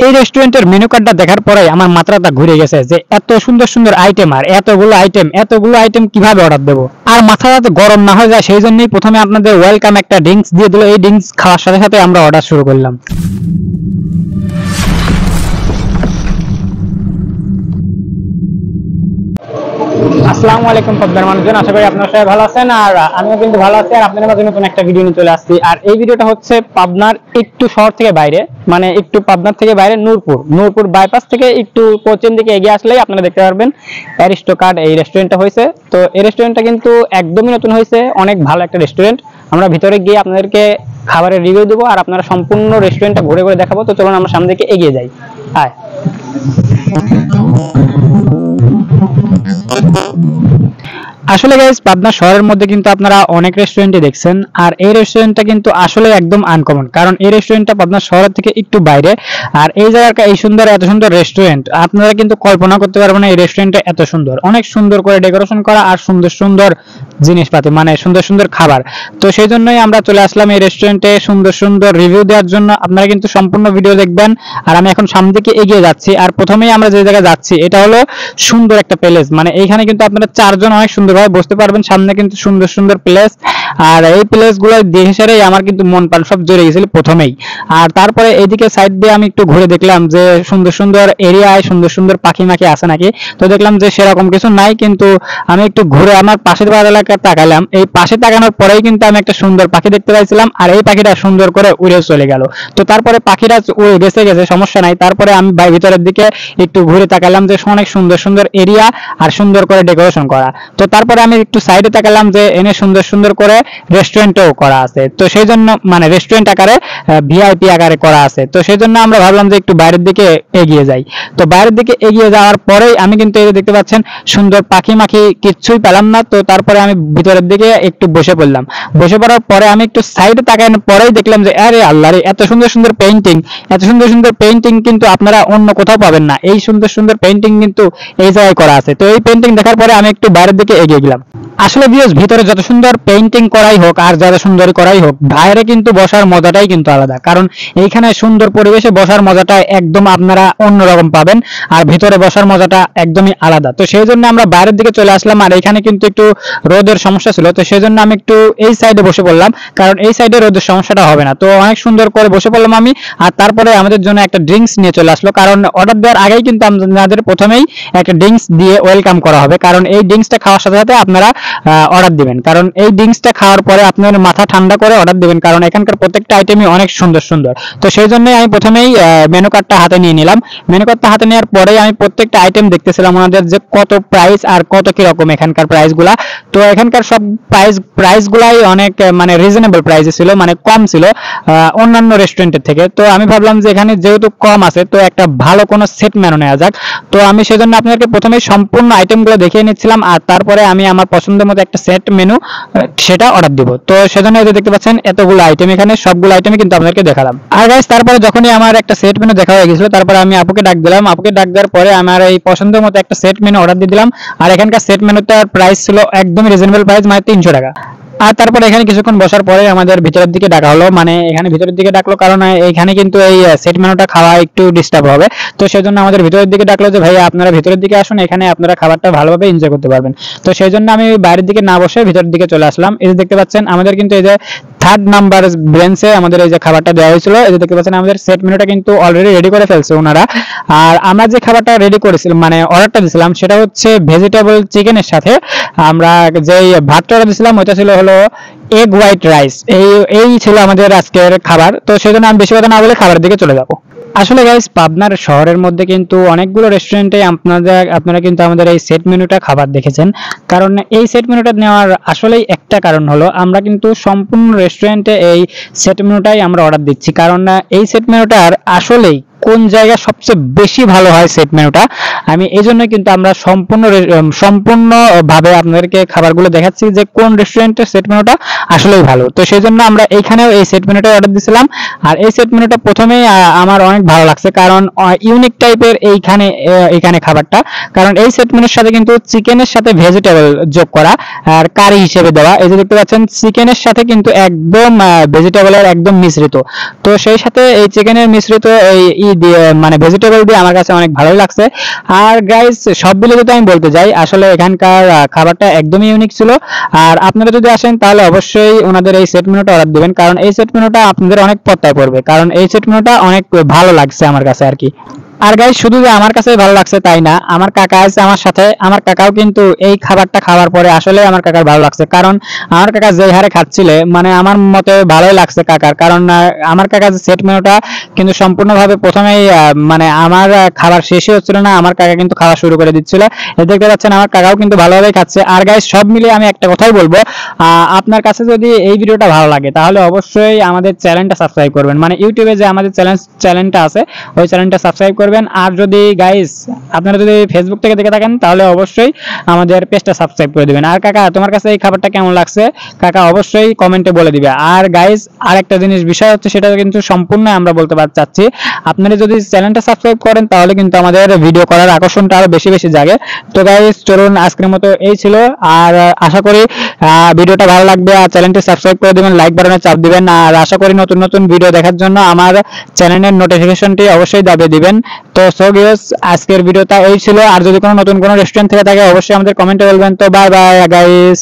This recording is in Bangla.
এই রেস্টুরেন্টের মেনু কার্ডটা দেখার পরে আমার মাথাটা ঘুরে গেছে যে এত সুন্দর সুন্দর আইটেম আর এতগুলো আইটেম কিভাবে অর্ডার দেবো। আর মাথা যাতে গরম না হয়ে যায় সেই জন্যই প্রথমে আপনাদের ওয়েলকাম একটা ড্রিঙ্কস দিয়ে দিল। এই ড্রিঙ্কস খাওয়ার সাথে সাথে আমরা অর্ডার শুরু করলাম। আসসালামু আলাইকুম পদ্মার মানুষজন, আশা করি আপনারা সবাই ভালো আছেন আর আমিও কিন্তু ভালো আছি। আর আপনাদের মাঝে নতুন একটা ভিডিও নিয়ে চলে আসছি। আর এই ভিডিওটা হচ্ছে পাবনার একটু শহর থেকে বাইরে, মানে একটু পাবনার থেকে বাইরে নূরপুর বাইপাস থেকে একটু পশ্চিম দিকে এগিয়ে আসলেই আপনারা দেখতে পারবেন অ্যারিস্টোকার্ট এই রেস্টুরেন্টটা হয়েছে। তো এই রেস্টুরেন্টটা কিন্তু একদমই নতুন হয়েছে, অনেক ভালো একটা রেস্টুরেন্ট। আমরা ভিতরে গিয়ে আপনাদেরকে খাবারের রিভিউ দেবো আর আপনারা সম্পূর্ণ রেস্টুরেন্টটা ঘুরে ঘুরে দেখাবো। তো চলুন আমরা সামনে দিকে এগিয়ে যাই। হ্যাঁ, আসলে গাইস পাবনা শহরের মধ্যে কিন্তু আপনারা অনেক রেস্টুরেন্টে দেখছেন, আর এই রেস্টুরেন্টটা কিন্তু আসলে একদম আনকমন, কারণ এই রেস্টুরেন্টটা পাবনা শহরের থেকে একটু বাইরে। আর এই জায়গাটা এই সুন্দর এত সুন্দর রেস্টুরেন্ট আপনারা কিন্তু কল্পনা করতে পারবেন না। এই রেস্টুরেন্টটা এত সুন্দর, অনেক সুন্দর করে ডেকোরেশন করা আর সুন্দর সুন্দর জিনিসপাতি, মানে সুন্দর সুন্দর খাবার। তো সেই জন্যই আমরা চলে আসলাম এই রেস্টুরেন্টে সুন্দর সুন্দর রিভিউ দেওয়ার জন্য। আপনারা কিন্তু সম্পূর্ণ ভিডিও দেখবেন। আর আমি এখন সামনে দিকে এগিয়ে যাচ্ছি। আর প্রথমেই আমরা যে জায়গায় যাচ্ছি এটা হলো সুন্দর একটা প্লেস, মানে এইখানে কিন্তু আপনারা চারজন অনেক সুন্দরভাবে বসতে পারবেন। সামনে কিন্তু সুন্দর সুন্দর প্লেস, আর এই প্লেসগুলো দেখে সেরেই আমার কিন্তু মন প্রাণ সব জুড়ে গেছিল প্রথমেই। আর তারপরে এইদিকে সাইড দিয়ে আমি একটু ঘুরে দেখলাম যে সুন্দর সুন্দর এরিয়ায় সুন্দর সুন্দর পাখি মাখি আছে নাকি। তো দেখলাম যে সেরকম কিছু নাই, কিন্তু আমি একটু ঘুরে আমার পাশের বাড়ি এলাকায় তাকালাম। এই পাশে তাকানোর পরেই কিন্তু আমি একটা সুন্দর পাখি দেখতে পাইছিলাম, আর এই পাখিটা সুন্দর করে উড়ে চলে গেল। তো তারপরে পাখিটা উড়ে গেছে সমস্যা নাই। তারপরে আমি ভিতরের দিকে একটু ঘুরে তাকালাম যে অনেক সুন্দর সুন্দর এরিয়া আর সুন্দর করে ডেকোরেশন করা। তো তারপরে আমি একটু সাইডে তাকালাম যে এনে সুন্দর সুন্দর করে রেস্টুরেন্টও করা আছে। তো সেই জন্য মানে রেস্টুরেন্ট আকারে ভিআইপি আকারে করা আছে। তো সেই জন্য আমরা ভাবলাম যে একটু বাইরের দিকে এগিয়ে যাই। তো বাইরের দিকে এগিয়ে যাওয়ার পরেই আমি কিন্তু এই দেখতে পাচ্ছেন সুন্দর পাখি মাখি কিচ্ছুই পেলাম না। তো তারপরে আমি ভিতরের দিকে একটু বসে পড়লাম। বসে পড়ার পরে আমি একটু সাইডে তাকানোর পরেই দেখলাম যে আরে আল্লাহ রে, এত সুন্দর সুন্দর পেইন্টিং, এত সুন্দর সুন্দর পেইন্টিং কিন্তু আপনারা অন্য কোথাও পাবেন না। এই সুন্দর সুন্দর পেইন্টিং কিন্তু এই জায়গায় করা আছে। তো এই পেইন্টিং দেখার পরে আমি একটু বাইরের দিকে এগিয়ে গেলাম। আসলে ভিউয়ার্স, ভিতরে যত সুন্দর পেইন্টিং করাই হোক আর যত সুন্দর করাই হোক, বাইরে কিন্তু বসার মজাটাই কিন্তু আলাদা। কারণ এইখানে সুন্দর পরিবেশে বসার মজাটা একদম আপনারা অন্যরকম পাবেন, আর ভিতরে বসার মজাটা একদমই আলাদা। তো সেই জন্য আমরা বাইরের দিকে চলে আসলাম। আর এখানে কিন্তু একটু রোদের সমস্যা ছিল, তো সেই জন্য আমি একটু এই সাইডে বসে পড়লাম, কারণ এই সাইডে রোদের সমস্যাটা হবে না। তো অনেক সুন্দর করে বসে পড়লাম আমি। আর তারপরে আমাদের জন্য একটা ড্রিঙ্কস নিয়ে চলে আসলো, কারণ অর্ডার দেওয়ার আগেই কিন্তু আমাদের প্রথমেই একটা ড্রিঙ্কস দিয়ে ওয়েলকাম করা হবে। কারণ এই ড্রিঙ্কসটা খাওয়ার সাথে সাথে আপনারা অর্ডার দিবেন, কারণ এই ড্রিঙ্কসটা খাওয়ার পরে আপনার মাথা ঠান্ডা করে অর্ডার দিবেন, কারণ এখানকার প্রত্যেকটা আইটেমই অনেক সুন্দর সুন্দর। তো সেই জন্যই আমি প্রথমেই মেনু কার্ডটা হাতে নিয়ে নিলাম। মেনু কার্ডটা হাতে নেওয়ার পরেই আমি প্রত্যেকটা আইটেম দেখতেছিলাম ওনাদের যে কত প্রাইস আর কত কি রকম এখানকার প্রাইসগুলা। তো এখানকার সব প্রাইসগুলাই অনেক মানে রিজনেবল প্রাইসে ছিল, মানে কম ছিল অন্যান্য রেস্টুরেন্টের থেকে। তো আমি ভাবলাম যে এখানে যেহেতু কম আছে তো একটা ভালো কোনো সেট মেনু নেওয়া যাক। তো আমি সেজন্য আপনাদেরকে প্রথমেই সম্পূর্ণ আইটেমগুলো দেখিয়ে নিচ্ছিলাম, আর তারপরে আমি আমার পছন্দের মতো একটা সেট মেনু সেটা অর্ডার দিব। তো সেজন্য এই যে দেখতে পাচ্ছেন এতগুলো আইটেম, এখানে সবগুলো আইটেমই কিন্তু আপনাদেরকে দেখালাম। আর গাইস, তারপরে যখনই আমার একটা সেট মেনু দেখা হয়ে গেছিল, তারপরে আমি আপুকে ডাক দিলাম। আপুকে ডাক দেওয়ার পরে আমার এই পছন্দের মতো একটা সেট মেনু অর্ডার দিয়ে দিলাম। আর এখানকার সেট মেনুটার প্রাইস ছিল একদমই রিজনেবল প্রাইস, মানে 300 টাকা। আর তারপরে এখানে কিছুক্ষণ বসার পরে আমাদের ভিতরের দিকে ডাকা হলো, মানে এখানে ভিতরের দিকে ডাকলো কারণ এখানে কিন্তু এই সেট মেনুটা খাওয়া একটু ডিস্টার্ব হবে। তো সেজন্য আমাদের ভিতরের দিকে ডাকলো যে ভাইয়া আপনারা ভিতরের দিকে আসুন, এখানে আপনারা খাবারটা ভালোভাবে এনজয় করতে পারবেন। তো সেই জন্য আমি বাইরের দিকে না বসে ভিতরের দিকে চলে আসলাম। এই যে দেখতে পাচ্ছেন আমাদের কিন্তু এই যে 3rd নাম্বার ব্রেঞ্চে আমাদের এই যে খাবারটা দেওয়া হয়েছিল। এই যে দেখতে পাচ্ছেন আমাদের সেট মেনুটা কিন্তু অলরেডি রেডি করে ফেলছে ওনারা। আর আমরা যে খাবারটা রেডি করেছিলাম, মানে অর্ডারটা দিয়েছিলাম, সেটা হচ্ছে ভেজিটেবল চিকেনের সাথে আমরা যেই ভাতটা অর্ডার দিয়েছিলাম ওইটা ছিল হলো এগ হোয়াইট রাইস। এই ছিল আমাদের আজকের খাবার। তো সেজন্য আমি বেশি কথা না বলে খাবারের দিকে চলে যাবো। আসলে গাইস, পাবনার শহরের মধ্যে কিন্তু অনেকগুলো রেস্টুরেন্টে আপনারা কিন্তু আমাদের এই সেট মেনুটা খাবার দেখেছেন। কারণ এই সেট মেনুটা নেওয়ার আসলেই একটা কারণ হলো আমরা কিন্তু সম্পূর্ণ রেস্টুরেন্টে এই সেট মেনুটাই আমরা অর্ডার দিচ্ছি, কারণ এই সেট মেনুটার আসলেই কোন জায়গা সবচেয়ে বেশি ভালো হয় সেট মেনুটা, আমি এই জন্য কিন্তু আমরা সম্পূর্ণ ভাবে আপনাদেরকে খাবারগুলো দেখাচ্ছি যে কোন রেস্টুরেন্টের সেট মেনুটা আসলেই ভালো। তো সেই জন্য আমরা এইখানেও এই সেট মেনুটা অর্ডার দিয়েছিলাম। আর এই সেট মেনুটা প্রথমেই আমার অনেক ভালো লাগছে, কারণ ইউনিক টাইপের এইখানে খাবারটা। কারণ এই সেট মেনুর সাথে কিন্তু চিকেনের সাথে ভেজিটেবল যোগ করা আর কারি হিসেবে দেওয়া। এই যে দেখতে পাচ্ছেন চিকেনের সাথে কিন্তু একদম ভেজিটেবলের একদম মিশ্রিত। তো সেই সাথে এই চিকেনের মিশ্রিত এই দিয়ে মানে ভেজিটেবল দিয়ে আমার কাছে অনেক ভালোই লাগছে। আর গাইস সব মিলে যদি আমি বলতে যাই, আসলে এখানকার খাবারটা একদমই ইউনিক ছিল। আর আপনারা যদি আসেন তাহলে অবশ্যই ওনাদের এই সেট মেনুটা অর্ডার দিবেন, কারণ এই সেট মেনুটা আপনাদের অনেক পড়তায় পড়বে, কারণ এই সেট মেনুটা অনেক ভালো লাগছে আমার কাছে আর কি। আর গাইস শুধু যে আমার কাছে ভালো লাগছে তাই না, আমার কাকা আছে আমার সাথে, আমার কাকাও কিন্তু এই খাবারটা খাওয়ার পরে আসলে আমার কাকার ভালো লাগছে, কারণ আমার কাকা যে হারে খাচ্ছিলে মানে আমার মতে ভালোই লাগছে কাকার, কারণ আমার কাকার সেট মেনুটা কিন্তু সম্পূর্ণভাবে প্রথমেই মানে আমার খাবার শেষই হচ্ছিল না, আমার কাকা কিন্তু খাওয়া শুরু করে দিচ্ছিল। এই দেখতে পাচ্ছেন আমার কাকাও কিন্তু ভালোভাবে খাচ্ছে। আর গাইস সব মিলিয়ে আমি একটা কথাই বলবো, আপনার কাছে যদি এই ভিডিওটা ভালো লাগে তাহলে অবশ্যই আমাদের চ্যানেলটা সাবস্ক্রাইব করবেন, মানে ইউটিউবে যে আমাদের চ্যানেলটা আছে ওই চ্যানেলটা সাবস্ক্রাইব করবেন। আর যদি গাইস আপনারা যদি ফেসবুক থেকে দেখে থাকেন তাহলে অবশ্যই আমাদের পেজটা সাবস্ক্রাইব করে দিবেন। আর কাকা তোমার কাছে এই খাবারটা কেমন লাগছে কাকা অবশ্যই কমেন্টে বলে দিবে। আর গাইস আরেকটা জিনিস বিষয় হচ্ছে, সেটা কিন্তু সম্পূর্ণ আমরা বলতে চাচ্ছি, আপনারা যদি চ্যানেলটা সাবস্ক্রাইব করেন তাহলে কিন্তু আমাদের ভিডিও করার আকর্ষণটা আরো বেশি বেশি জাগে। তো গাইস চলুন আজকের মতো এই ছিল, আর আশা করি ভিডিওটা ভালো লাগবে, আর চ্যানেলটি সাবস্ক্রাইব করে দিবেন, লাইক বাটনে চাপ দিবেন, আর আশা করি নতুন নতুন ভিডিও দেখার জন্য আমার চ্যানেলের নোটিফিকেশনটি অবশ্যই দাবিয়ে দিবেন। তো সো গাইস আজকের ভিডিওটা এই ছিল, আর যদি কোনো নতুন কোনো রেস্টুরেন্ট থেকে থাকে অবশ্যই আমাদের কমেন্টে বলবেন। তো বাই বাই গাইস।